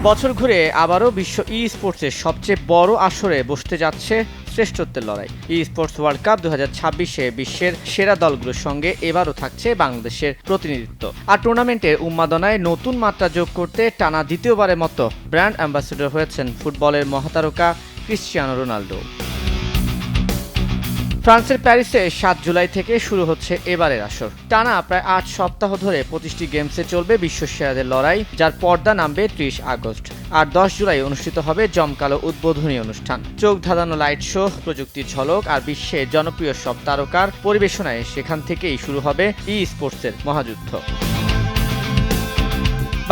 বছর ঘুরে আবারও বিশ্ব ই স্পোর্টসের সবচেয়ে বড় আসরে বসতে যাচ্ছে শ্রেষ্ঠত্বের লড়াই। ই স্পোর্টস ওয়ার্ল্ড কাপ 2026-এ বিশ্বের সেরা দলগুলোর সঙ্গে এবারও থাকছে বাংলাদেশের প্রতিনিধিত্ব। আর টুর্নামেন্টের উন্মাদনায় নতুন মাত্রা যোগ করতে টানা দ্বিতীয়বারের মতো ব্র্যান্ড অ্যাম্বাসেডর হয়েছেন ফুটবলের মহাতারকা ক্রিশ্চিয়ানো রোনাল্ডো। ফ্রান্সের প্যারিসে 7 জুলাই থেকে শুরু হচ্ছে এবারের আসর। টানা প্রায় 8 সপ্তাহ ধরে 25টি গেমসে চলবে বিশ্ব সেরাদের লড়াই, যার পর্দা নামবে 30 আগস্ট। আর 10 জুলাই অনুষ্ঠিত হবে জমকালো উদ্বোধনী অনুষ্ঠান। চোখ ধাঁধানো লাইট শো, প্রযুক্তির ঝলক আর বিশ্বের জনপ্রিয় সব তারকার পরিবেশনায় সেখান থেকেই শুরু হবে ই স্পোর্টসের মহাযুদ্ধ।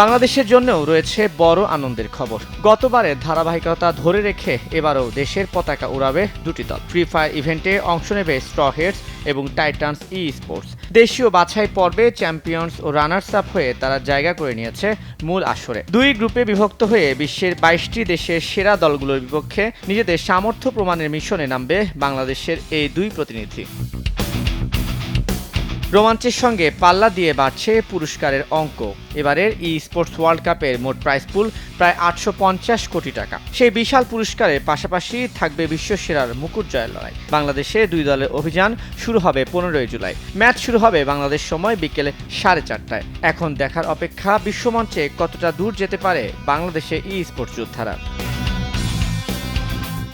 বাংলাদেশের জন্যও রয়েছে বড় আনন্দের খবর। গতবারের ধারাবাহিকতা ধরে রেখে এবারও দেশের পতাকা উড়াবে দুটি দল। ফ্রি ফায়ার ইভেন্টে অংশ নেবে স্ট্র হেডস এবং টাইটান্স ই স্পোর্টস। দেশীয় বাছাই পর্বে চ্যাম্পিয়ন্স ও রানার্স আপ হয়ে তারা জায়গা করে নিয়েছে মূল আসরে। দুই গ্রুপে বিভক্ত হয়ে বিশ্বের 22টি দেশের সেরা দলগুলোর বিপক্ষে নিজেদের সামর্থ্য প্রমাণের মিশনে নামবে বাংলাদেশের এই দুই প্রতিনিধি। রোমাঞ্চের সঙ্গে পাল্লা দিয়ে বাড়ছে পুরস্কারের অঙ্ক। এবারের ই স্পোর্টস ওয়ার্ল্ড কাপের মোট প্রাইজ পুল প্রায় 850 কোটি টাকা। সেই বিশাল পুরস্কারের পাশাপাশি থাকবে বিশ্বসেরার মুকুট জয়ের লড়াই। বাংলাদেশে দুই দলের অভিযান শুরু হবে 15 জুলাই। ম্যাচ শুরু হবে বাংলাদেশ সময় বিকেলে 4:30টায়। এখন দেখার অপেক্ষা বিশ্বমঞ্চে কতটা দূর যেতে পারে বাংলাদেশে ই স্পোর্টস যোদ্ধারা।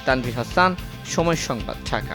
তানভীর হাসান, সময় সংবাদ, ঢাকা।